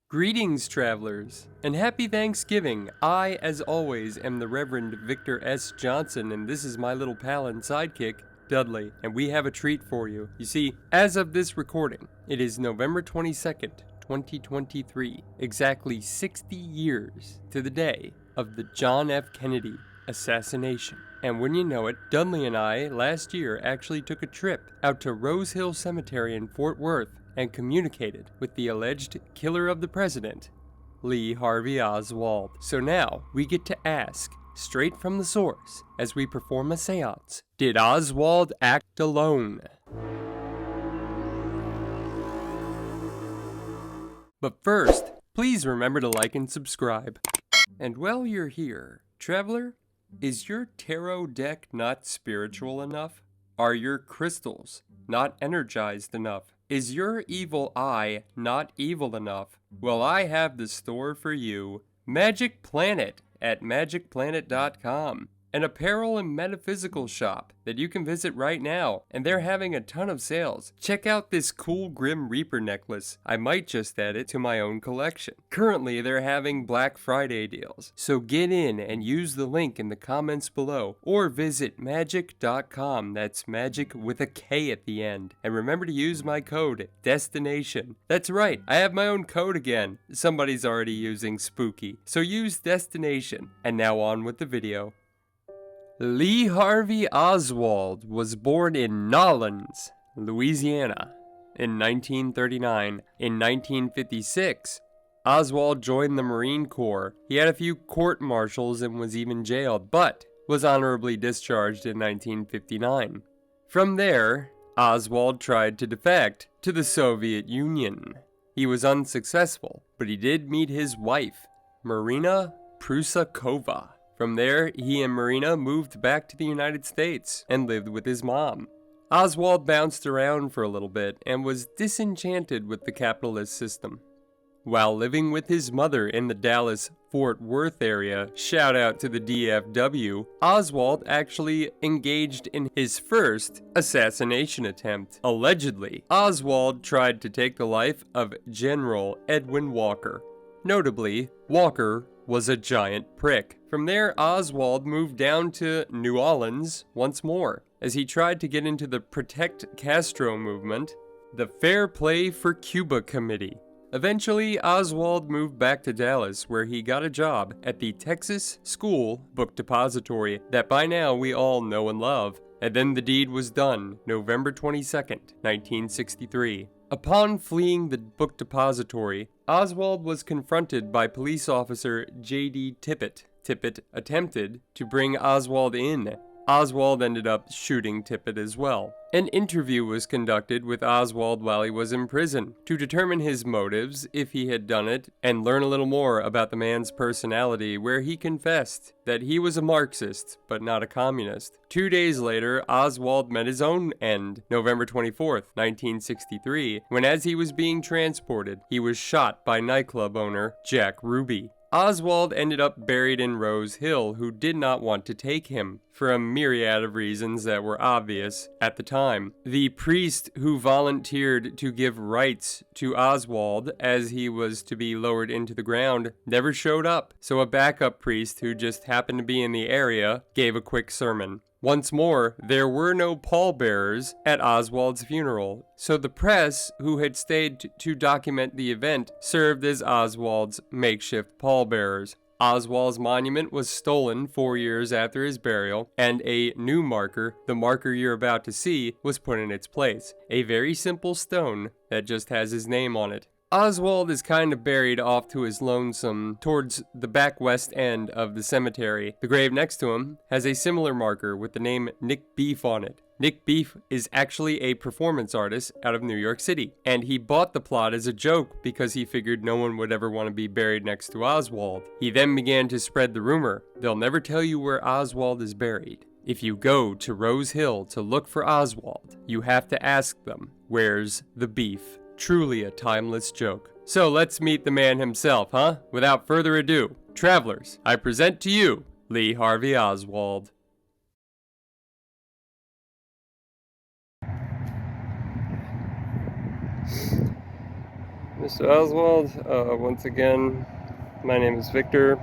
Greetings, travelers, and happy Thanksgiving. I, as always, am the Reverend Victor S. Johnson, and this is my little pal and sidekick, Dudley, and we have a treat for you. You see, as of this recording, it is November 22nd, 2023, exactly 60 years to the day of the John F. Kennedy assassination. And when you know it, Dudley and I, last year, actually took a trip out to Rose Hill Cemetery in Fort Worth and communicated with the alleged killer of the president, Lee Harvey Oswald. So now, we get to ask, straight from the source, as we perform a seance, did Oswald act alone? But first, please remember to like and subscribe. And while you're here, traveler, is your tarot deck not spiritual enough? Are your crystals not energized enough? Is your evil eye not evil enough? Well, I have the store for you. Magick Planet at MagickPlanet.com. An apparel and metaphysical shop that you can visit right now, and they're having a ton of sales. Check out this cool Grim Reaper necklace. I might just add it to my own collection. Currently, they're having Black Friday deals, so get in and use the link in the comments below, or visit Magick.com. That's Magic with a K at the end. And remember to use my code, Destination. That's right, I have my own code again. Somebody's already using Spooky, so use Destination. And now on with the video. Lee Harvey Oswald was born in Nolens, Louisiana, in 1939. In 1956, Oswald joined the Marine Corps. He had a few court-martials and was even jailed, but was honorably discharged in 1959. From there, Oswald tried to defect to the Soviet Union. He was unsuccessful, but he did meet his wife, Marina Prusakova. From there, he and Marina moved back to the United States and lived with his mom. Oswald bounced around for a little bit and was disenchanted with the capitalist system. While living with his mother in the Dallas-Fort Worth area, shout out to the DFW, Oswald actually engaged in his first assassination attempt. Allegedly, Oswald tried to take the life of General Edwin Walker. Notably, Walker was a giant prick. From there, Oswald moved down to New Orleans once more, as he tried to get into the Protect Castro movement, the Fair Play for Cuba Committee. Eventually, Oswald moved back to Dallas, where he got a job at the Texas School Book Depository that by now we all know and love. And then the deed was done, November 22nd, 1963. Upon fleeing the book depository, Oswald was confronted by police officer J.D. Tippit. Tippit attempted to bring Oswald in. Oswald ended up shooting Tippit as well. An interview was conducted with Oswald while he was in prison to determine his motives, if he had done it, and learn a little more about the man's personality, where he confessed that he was a Marxist, but not a communist. 2 days later, Oswald met his own end, November 24th, 1963, when as he was being transported, he was shot by nightclub owner Jack Ruby. Oswald ended up buried in Rose Hill, who did not want to take him, for a myriad of reasons that were obvious at the time. The priest who volunteered to give rites to Oswald as he was to be lowered into the ground never showed up, so a backup priest who just happened to be in the area gave a quick sermon. Once more, there were no pallbearers at Oswald's funeral, so the press, who had stayed to document the event, served as Oswald's makeshift pallbearers. Oswald's monument was stolen 4 years after his burial, and a new marker, the marker you're about to see, was put in its place. A very simple stone that just has his name on it. Oswald is kind of buried off to his lonesome towards the back west end of the cemetery. The grave next to him has a similar marker with the name Nick Beef on it. Nick Beef is actually a performance artist out of New York City, and he bought the plot as a joke because he figured no one would ever want to be buried next to Oswald. He then began to spread the rumor, they'll never tell you where Oswald is buried. If you go to Rose Hill to look for Oswald, you have to ask them, where's the beef? Truly a timeless joke. So let's meet the man himself, huh? Without further ado, travelers, I present to you Lee Harvey Oswald. Mr. Oswald, once again, my name is Victor.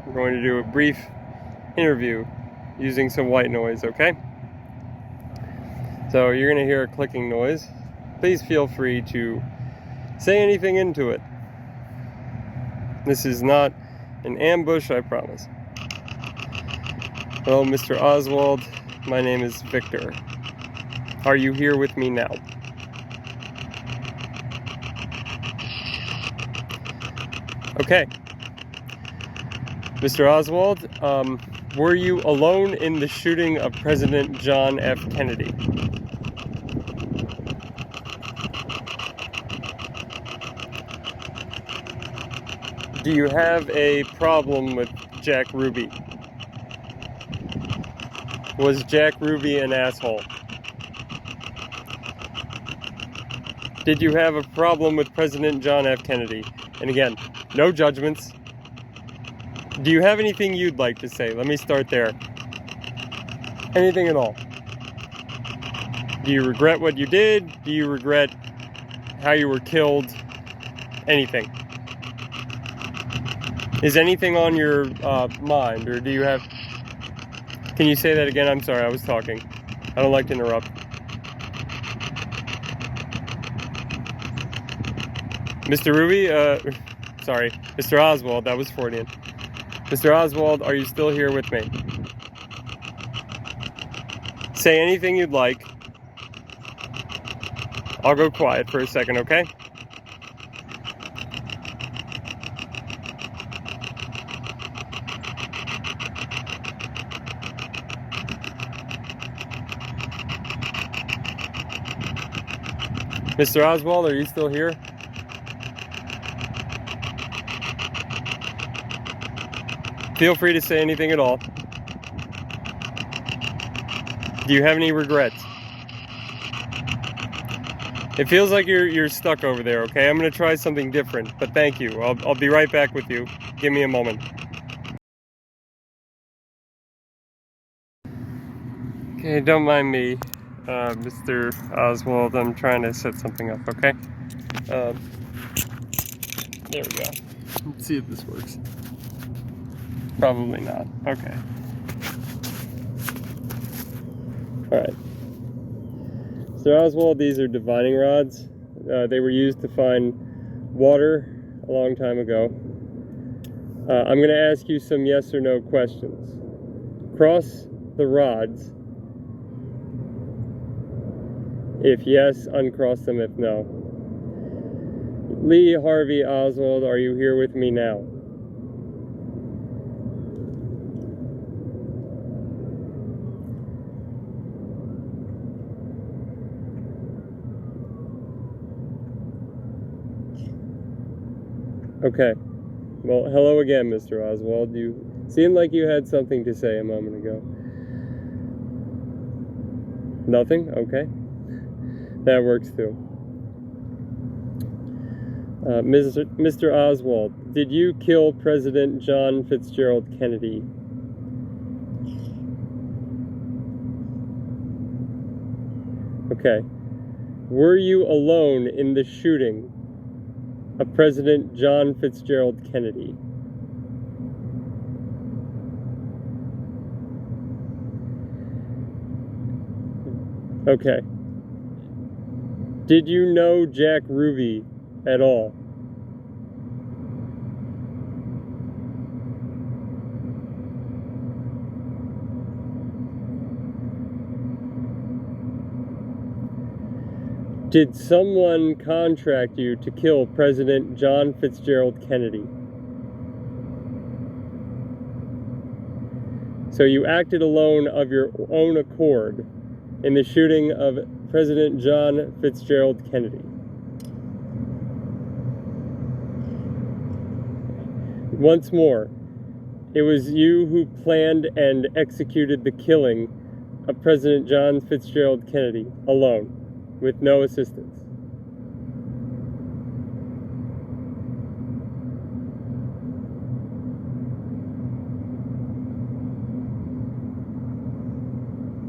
I'm going to do a brief interview using some white noise, okay? So you're going to hear a clicking noise. Please feel free to say anything into it. This is not an ambush, I promise. Hello, Mr. Oswald. My name is Victor. Are you here with me now? Okay. Mr. Oswald, were you alone in the shooting of President John F. Kennedy? Do you have a problem with Jack Ruby? Was Jack Ruby an asshole? Did you have a problem with President John F. Kennedy? And again, no judgments. Do you have anything you'd like to say? Let me start there. Anything at all? Do you regret what you did? Do you regret how you were killed? Anything? Is anything on your mind, or do you have... Can you say that again? I'm sorry, I was talking. I don't like to interrupt. Mr. Ruby, sorry, Mr. Oswald, that was Freudian. Mr. Oswald, are you still here with me? Say anything you'd like. I'll go quiet for a second, okay? Mr. Oswald, are you still here? Feel free to say anything at all. Do you have any regrets? It feels like you're stuck over there, okay? I'm gonna try something different, but thank you. I'll be right back with you. Give me a moment. Okay, don't mind me, Mr. Oswald. I'm trying to set something up, okay? There we go. Let's see if this works. Probably not. Okay. Alright. So Oswald, these are divining rods. They were used to find water a long time ago. I'm going to ask you some yes or no questions. Cross the rods. If yes, uncross them if no. Lee Harvey Oswald, are you here with me now? Okay. Well, hello again, Mr. Oswald. You seemed like you had something to say a moment ago. Nothing? Okay. That works too. Mr. Oswald, did you kill President John Fitzgerald Kennedy? Okay. Were you alone in the shooting of President John Fitzgerald Kennedy? Okay. Did you know Jack Ruby at all? Did someone contract you to kill President John Fitzgerald Kennedy? So you acted alone of your own accord in the shooting of President John Fitzgerald Kennedy. Once more, it was you who planned and executed the killing of President John Fitzgerald Kennedy alone, with no assistance.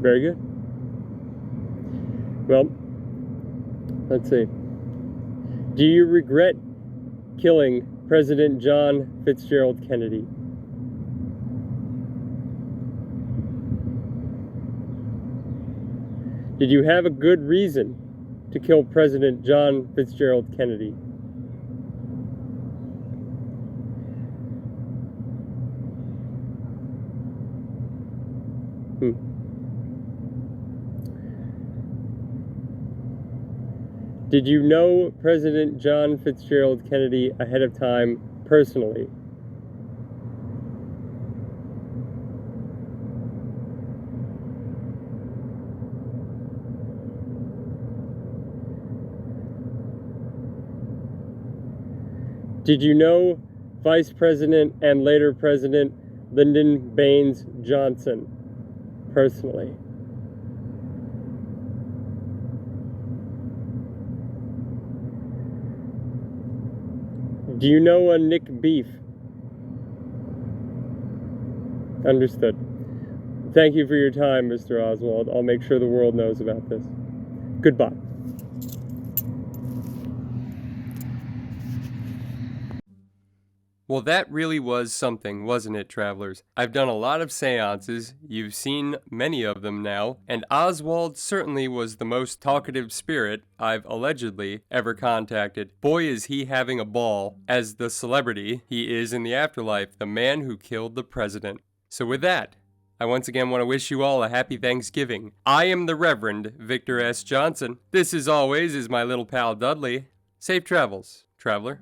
Very good. Well, let's see. Do you regret killing President John Fitzgerald Kennedy? Did you have a good reason to kill President John Fitzgerald Kennedy? Did you know President John Fitzgerald Kennedy ahead of time personally? Did you know Vice President and later President Lyndon Baines Johnson personally? Do you know a Nick Beef? Understood. Thank you for your time, Mr. Oswald. I'll make sure the world knows about this. Goodbye. Well, that really was something, wasn't it, travelers? I've done a lot of seances, you've seen many of them now, and Oswald certainly was the most talkative spirit I've allegedly ever contacted. Boy, is he having a ball as the celebrity he is in the afterlife, the man who killed the president. So with that, I once again want to wish you all a happy Thanksgiving. I am the Reverend Victor S. Johnson. This, as always, is my little pal Dudley. Safe travels, traveler.